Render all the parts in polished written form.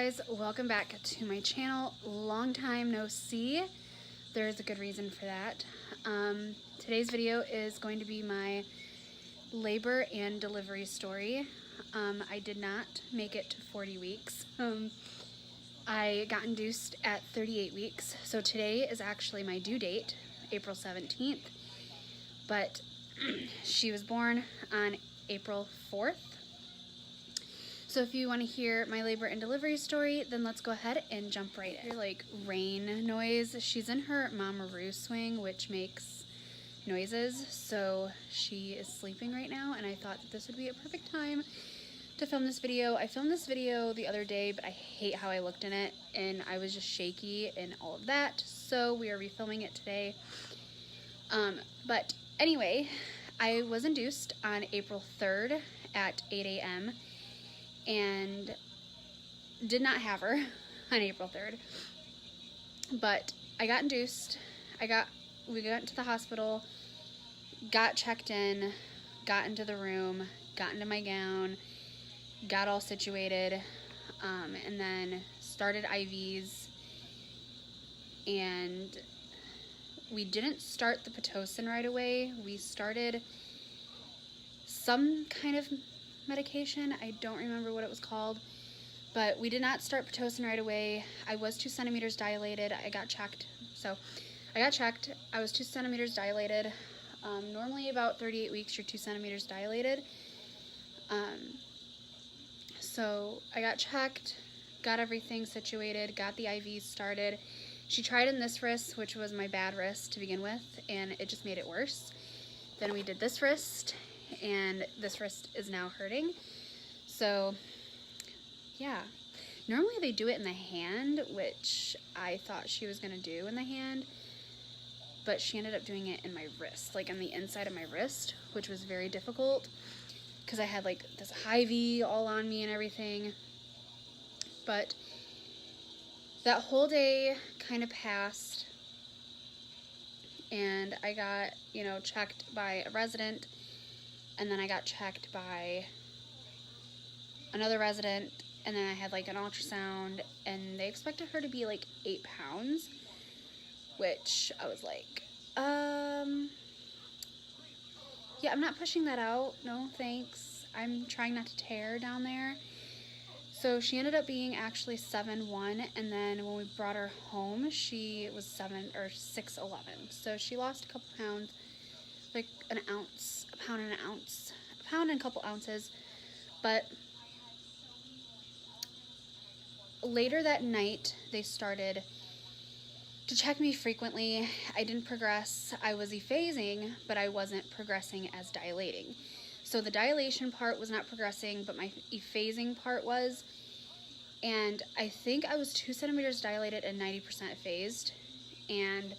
guys, welcome back to my channel. Long time no see. There's a good reason for that. Today's video is going to be my labor and delivery story. I did not make it to 40 weeks. I got induced at 38 weeks, so today is actually my due date, April 17th, but she was born on April 4th. So if you want to hear my labor and delivery story, then let's go ahead and jump right in. Like rain noise. She's in her Mama-Roo swing, which makes noises, so she is sleeping right now, and I thought that this would be a perfect time to film this video. I filmed this video the other day, but I hate how I looked in it, and I was just shaky and all of that, so we are refilming it today. But anyway, I was induced on April 3rd at 8 a.m. and did not have her on April 3rd, but I got induced. We got to the hospital, got checked in, got into the room, got into my gown, got all situated, and then started IVs, and we didn't start the Pitocin right away. We started some kind of medication. I don't remember what it was called, but we did not start Pitocin right away. I was 2 centimeters dilated. I got checked. So I got checked. I was 2 centimeters dilated. Normally about 38 weeks, you're 2 centimeters dilated. So I got checked, got everything situated, got the IVs started. She tried in this wrist, which was my bad wrist to begin with, and it just made it worse. Then we did this wrist, and this wrist is now hurting. So yeah, normally they do it in the hand, which I thought she was gonna do in the hand, but she ended up doing it in my wrist, like on the inside of my wrist, which was very difficult because I had like this Hy-Vee all on me and everything. But that whole day kind of passed, and I got, checked by a resident, and then I got checked by another resident, and then I had like an ultrasound, and they expected her to be like 8 pounds, which I was like, yeah, I'm not pushing that out, no thanks. I'm trying not to tear down there. So she ended up being actually 7'1", and then when we brought her home, she was 6'11". So she lost a couple pounds, like an ounce, a pound and an ounce, a pound and a couple ounces. But later that night, they started to check me frequently. I didn't progress. I was ephasing, but I wasn't progressing as dilating. So the dilation part was not progressing, but my ephasing part was. And I think I was 2 centimeters dilated and 90% phased. And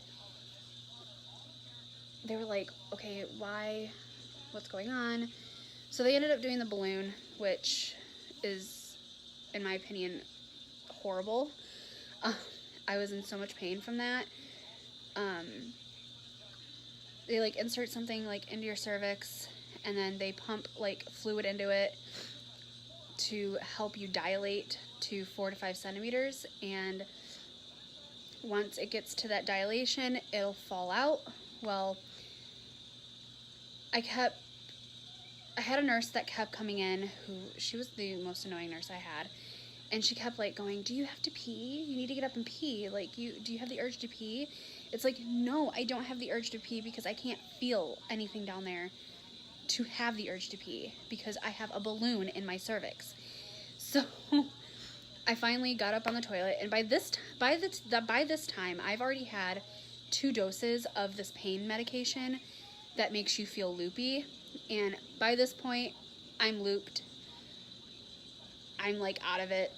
they were like, okay, why? What's going on? So they ended up doing the balloon, which is, in my opinion, horrible. I was in so much pain from that. They like insert something like into your cervix, and then they pump like fluid into it to help you dilate to 4 to 5 centimeters. And once it gets to that dilation, it'll fall out. Well, I had a nurse that kept coming in she was the most annoying nurse I had. And she kept like going, do you have to pee? You need to get up and pee. Like, do you have the urge to pee? It's like, no, I don't have the urge to pee because I can't feel anything down there to have the urge to pee because I have a balloon in my cervix. So I finally got up on the toilet, and by this time, I've already had 2 doses of this pain medication that makes you feel loopy. And by this point, I'm looped. I'm like out of it.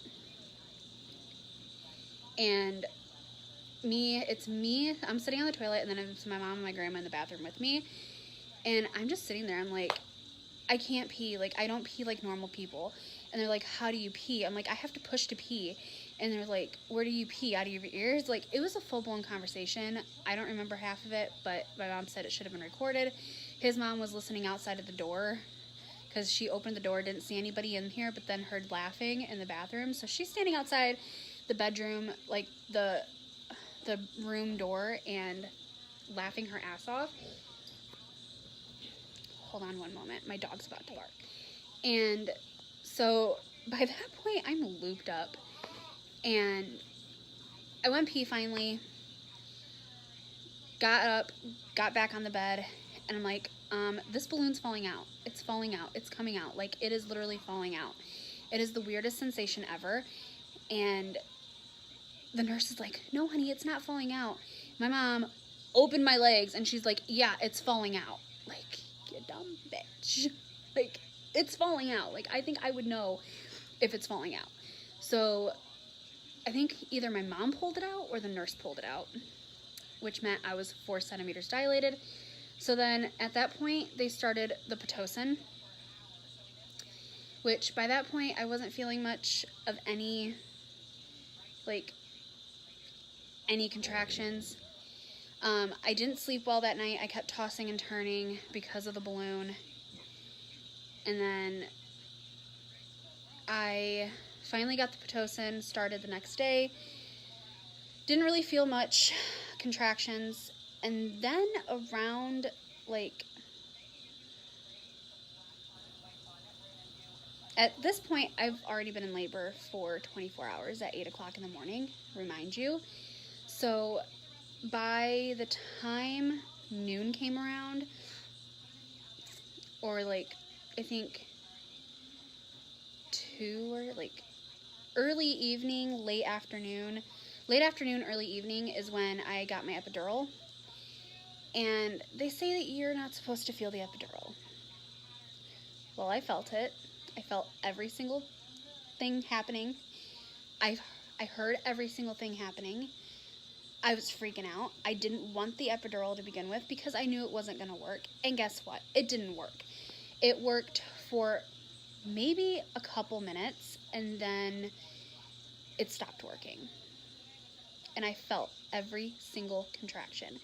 And it's me, I'm sitting on the toilet, and then it's my mom and my grandma in the bathroom with me. And I'm just sitting there, I'm like, I can't pee, like I don't pee like normal people. And they're like, how do you pee? I'm like, I have to push to pee. And they're like, where do you pee? Out of your ears? Like, it was a full-blown conversation. I don't remember half of it, but my mom said it should have been recorded. His mom was listening outside of the door, because she opened the door, didn't see anybody in here, but then heard laughing in the bathroom. So she's standing outside the bedroom, like the room door, and laughing her ass off. Hold on one moment. My dog's about to bark. And so by that point, I'm looped up. And I went pee finally. Got up, got back on the bed, and I'm like, this balloon's falling out. It's falling out. It's coming out. Like, it is literally falling out. It is the weirdest sensation ever. And the nurse is like, no, honey, it's not falling out. My mom opened my legs, and she's like, yeah, it's falling out. Like, you dumb bitch. Like, it's falling out. Like, I think I would know if it's falling out. So I think either my mom pulled it out or the nurse pulled it out, which meant I was 4 centimeters dilated. So then at that point, they started the Pitocin, which by that point, I wasn't feeling much of any contractions. I didn't sleep well that night. I kept tossing and turning because of the balloon. And then I finally got the Pitocin, started the next day. Didn't really feel much contractions. And then around, like, at this point, I've already been in labor for 24 hours at 8 o'clock in the morning, remind you. So by the time noon came around, or like, I think 2 or like early evening, late afternoon, early evening is when I got my epidural. And they say that you're not supposed to feel the epidural. Well, I felt it. I felt every single thing happening. I heard every single thing happening. I was freaking out. I didn't want the epidural to begin with because I knew it wasn't going to work. And guess what? It didn't work. It worked for maybe a couple minutes, and then it stopped working. And I felt every single contraction.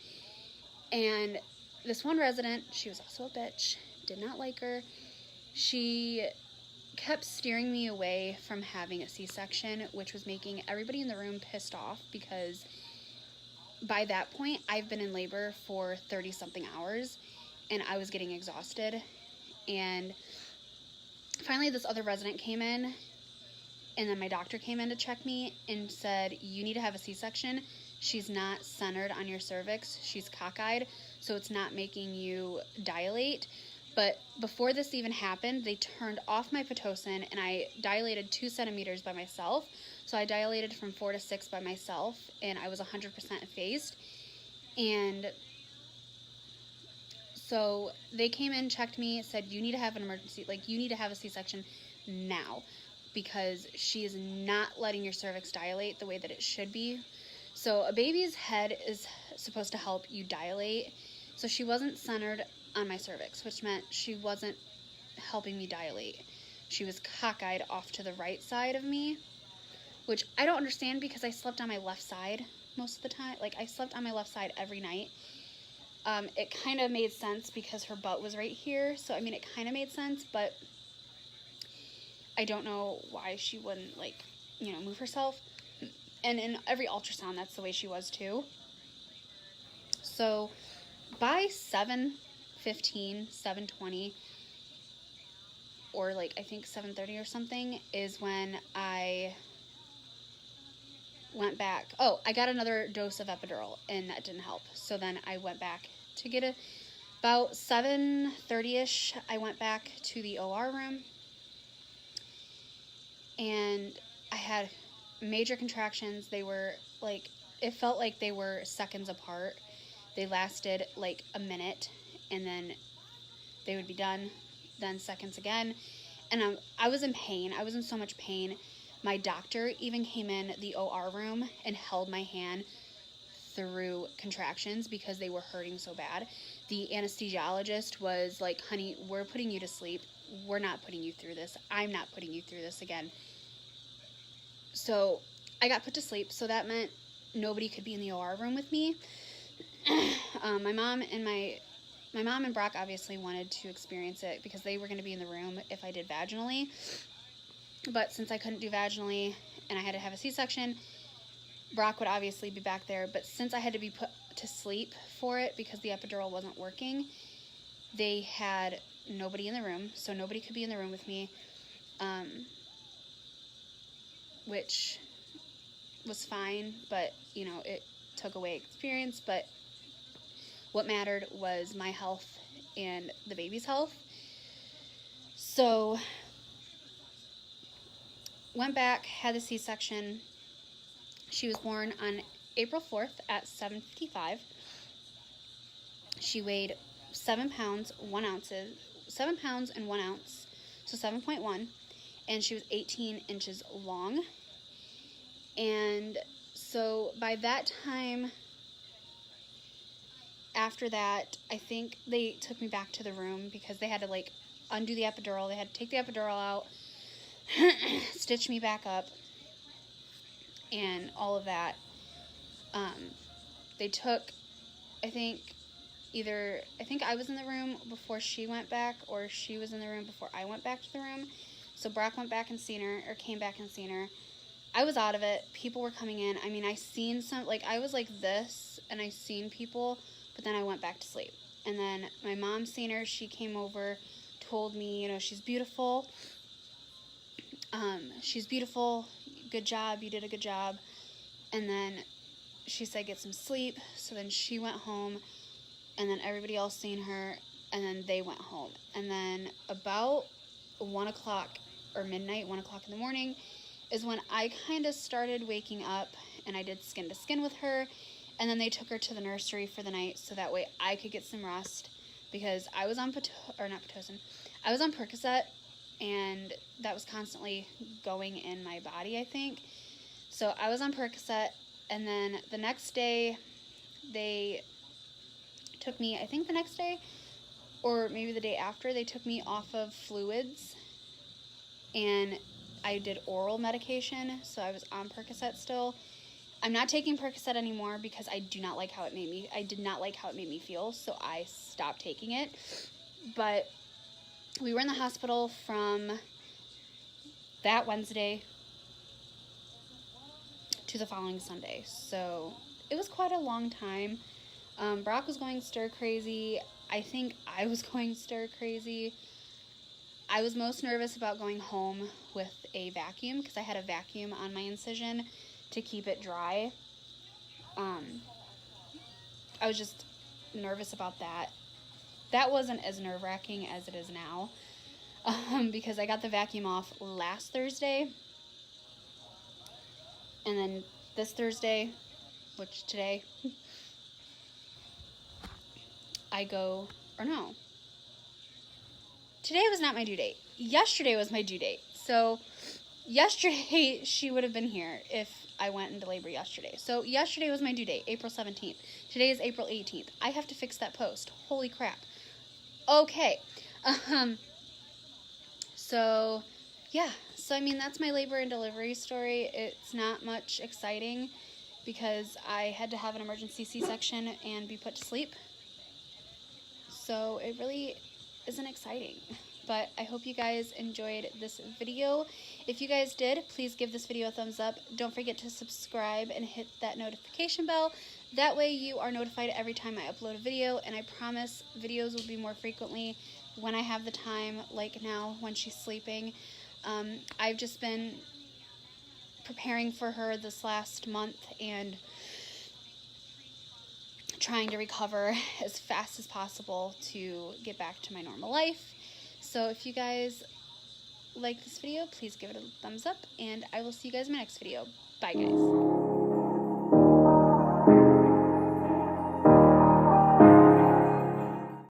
And this one resident, she was also a bitch, did not like her. She kept steering me away from having a C-section, which was making everybody in the room pissed off because by that point, I've been in labor for 30-something hours, and I was getting exhausted. And finally, this other resident came in, and then my doctor came in to check me and said, you need to have a C-section. She's not centered on your cervix. She's cockeyed, so it's not making you dilate. But before this even happened, they turned off my Pitocin, and I dilated 2 centimeters by myself. So I dilated from 4 to 6 by myself, and I was 100% effaced. And so they came in, checked me, said, you need to have an emergency, like, you need to have a C-section now because she is not letting your cervix dilate the way that it should be. So a baby's head is supposed to help you dilate. So she wasn't centered on my cervix, which meant she wasn't helping me dilate. She was cockeyed off to the right side of me, which I don't understand because I slept on my left side most of the time. Like, I slept on my left side every night. It kind of made sense because her butt was right here. So, I mean, it kind of made sense, but I don't know why she wouldn't, like, you know, move herself. And in every ultrasound, that's the way she was too. So by 7:15, 7:20, or like I think 7:30 or something is when I went back. Oh, I got another dose of epidural, and that didn't help. So then I went back to get it. About 7:30ish, I went back to the OR room, and I had major contractions. They were like, it felt like they were seconds apart. They lasted like a minute, and then they would be done, then seconds again. And I was in pain. I was in so much pain. My doctor even came in the OR room and held my hand through contractions because they were hurting so bad. The anesthesiologist was like, honey, we're putting you to sleep. We're not putting you through this. I'm not putting you through this again. So I got put to sleep, so that meant nobody could be in the OR room with me. My mom and my my mom and Brock obviously wanted to experience it because they were going to be in the room if I did vaginally. But since I couldn't do vaginally and I had to have a C-section, Brock would obviously be back there. But since I had to be put to sleep for it because the epidural wasn't working, they had nobody in the room. So nobody could be in the room with me, which was fine. But, you know, it took away experience. But what mattered was my health and the baby's health. So went back, had the C-section. She was born on April 4th at 7:55. She weighed 7 pounds, 1 ounce, 7 pounds and 1 ounce, so 7.1, and she was 18 inches long. And so by that time, after that, I think they took me back to the room because they had to, like, undo the epidural. They had to take the epidural out, stitch me back up, and all of that. They took, I think I was in the room before she went back, or she was in the room before I went back to the room. So Brock went back and seen her, or came back and seen her. I was out of it. People were coming in. I mean, I seen some, like, I was like this, and I seen people, but then I went back to sleep. And then my mom seen her. She came over, told me, you know, she's beautiful. She's beautiful. Good job. You did a good job. And then she said, get some sleep. So then she went home, and then everybody else seen her, and then they went home. And then about 1 o'clock or midnight, 1 o'clock in the morning, is when I kind of started waking up, and I did skin to skin with her. And then they took her to the nursery for the night so that way I could get some rest, because I was on I was on Percocet, and that was constantly going in my body, I think. So I was on Percocet, and then the next day they took me, I think the next day or maybe the day after, they took me off of fluids, and I did oral medication, so I was on Percocet still. I'm not taking Percocet anymore because I did not like how it made me feel, so I stopped taking it. But we were in the hospital from that Wednesday to the following Sunday, so it was quite a long time. Brock was going stir crazy. I think I was going stir crazy. I was most nervous about going home with a vacuum because I had a vacuum on my incision to keep it dry. I was just nervous about that. That wasn't as nerve-wracking as it is now, because I got the vacuum off last Thursday, and then this Thursday, which today, today was not my due date. Yesterday was my due date. So yesterday she would have been here if I went into labor yesterday. So yesterday was my due date, April 17th. Today is April 18th. I have to fix that post. Holy crap. Okay. So yeah. So I mean, that's my labor and delivery story. It's not much exciting because I had to have an emergency C-section and be put to sleep. So it really isn't exciting. But I hope you guys enjoyed this video. If you guys did, please give this video a thumbs up. Don't forget to subscribe and hit that notification bell. That way you are notified every time I upload a video, and I promise videos will be more frequently when I have the time, like now when she's sleeping. I've just been preparing for her this last month and trying to recover as fast as possible to get back to my normal life. So if you guys like this video, please give it a thumbs up, and I will see you guys in my next video. Bye, guys.